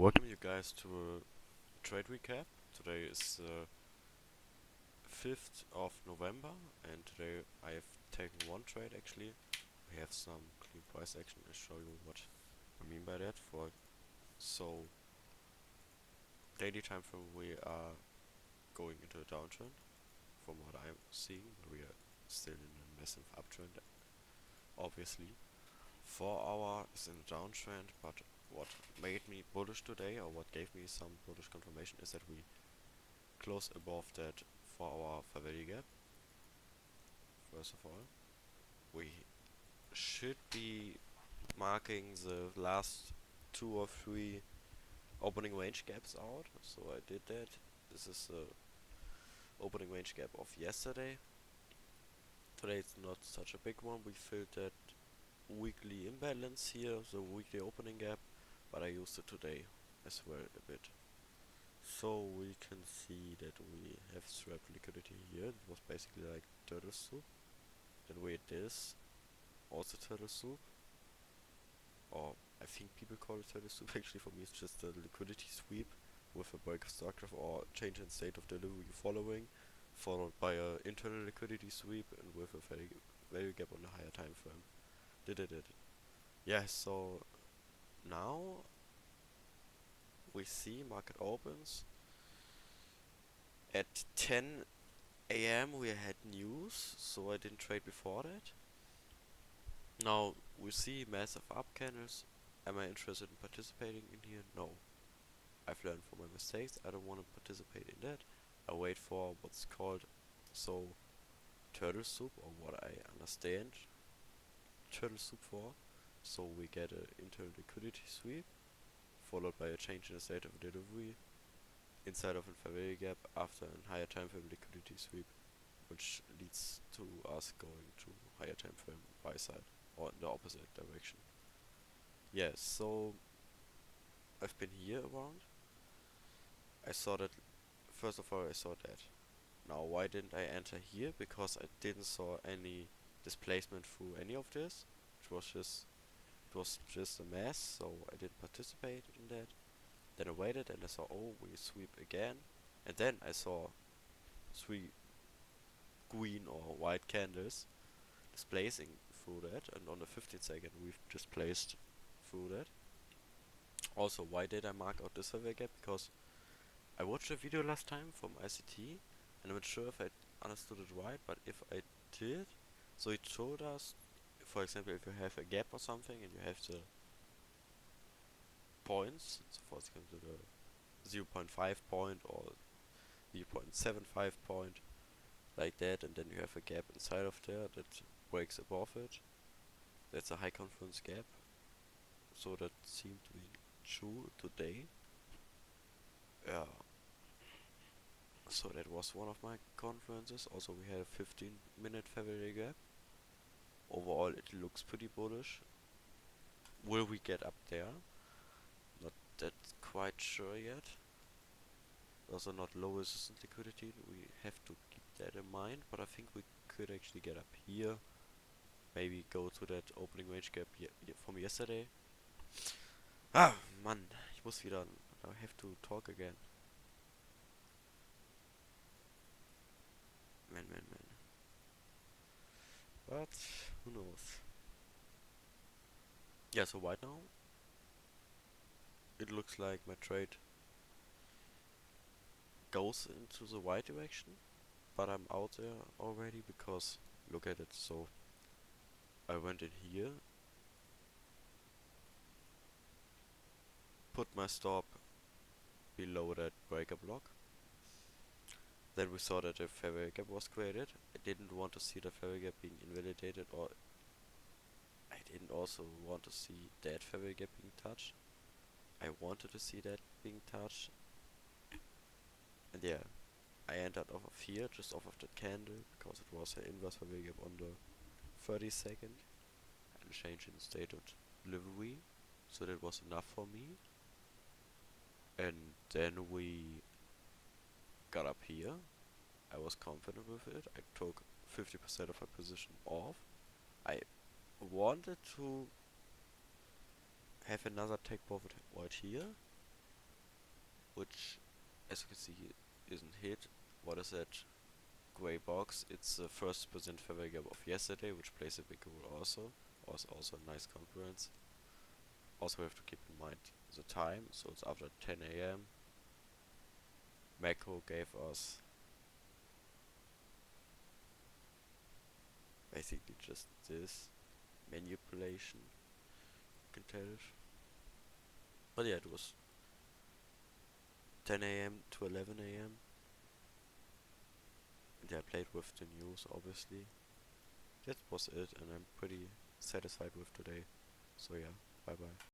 Welcome you guys to a trade recap. Today is the 5th of November and today I have taken one trade actually. We have some clean price action. I'll show you what I mean by that. So daily time frame we are going into a downtrend from what I'm seeing. We are still in a massive uptrend obviously. 4 hour is in a downtrend, but what made me bullish today, or what gave me some bullish confirmation, is that we close above that 4 hour fair value gap. First of all, we should be marking the last 2 or 3 opening range gaps out. So I did that. This is the opening range gap of yesterday. Today it's not such a big one. We filled that weekly imbalance here, the weekly opening gap, but I used it today as well a bit. So we can see that we have swap liquidity here. It was basically like turtle soup. Then we had this, also turtle soup. Or I think people call it turtle soup. Actually, for me, it's just a liquidity sweep with a break of stock graph or change in state of delivery following, followed by a internal liquidity sweep and with a value gap on the higher time frame. Did it. Yeah. So now we see market opens at 10 a.m. We had news, so I didn't trade before that. Now we see massive up candles. Am I interested in participating in here? No. I've learned from my mistakes. I don't want to participate in that. I wait for what's called turtle soup, or what I understand turtle soup for. So we get an internal liquidity sweep followed by a change in the state of delivery inside of a fair value gap after a higher time frame liquidity sweep, which leads to us going to higher time frame buy side or in the opposite direction. Yeah, so I've been here around. I saw that. First of all, I saw that. Now, why didn't I enter here? Because I didn't saw any displacement through any of this. It was just a mess, so I didn't participate in that. Then I waited and I saw, oh, we sweep again. And then I saw 3 green or white candles displacing through that, and on the 15th second we've just placed through that. Also, why did I mark out this survey gap? Because I watched a video last time from ICT and I'm not sure if I understood it right, but if I did, so it showed us, for example, if you have a gap or something and you have the points, so for example the 0.5 point or 0.75 point, like that, and then you have a gap inside of there that breaks above it. That's a high confluence gap. So that seemed to be true today. Yeah. So that was one of my confluences. Also we had a 15-minute fair value gap. Overall it looks pretty bullish. Will we get up there? Not that quite sure yet. Also not low resistant liquidity. We have to keep that in mind. But I think we could actually get up here. Maybe go to that opening range gap from yesterday. Ah, Mann, ich muss wieder. I have to talk again. Man. But who knows? Yeah, so right now it looks like my trade goes into the right direction, but I'm out there already because look at it. So I went in here, put my stop below that breaker block. Then we saw that a fair value gap was created. I didn't want to see the fair value gap being invalidated, or I didn't also want to see that fair value gap being touched. I wanted to see that being touched. And yeah, I entered off of here, just off of that candle, because it was an inverse fair value gap on the 30-second and change in state of delivery. So that was enough for me. And then we got up here. I was confident with it. I took 50% of my position off. I wanted to have another take profit right here, which, as you can see, isn't hit. What is that grey box? It's the first percent fair value gap of yesterday, which plays a big role also. Was also a nice concurrence. Also, we have to keep in mind the time, so it's after 10 a.m. Macro gave us basically just this manipulation, you can tell it. But yeah, it was 10 a.m. to 11 a.m. And yeah, I played with the news, obviously. That was it, and I'm pretty satisfied with today. So yeah, bye bye.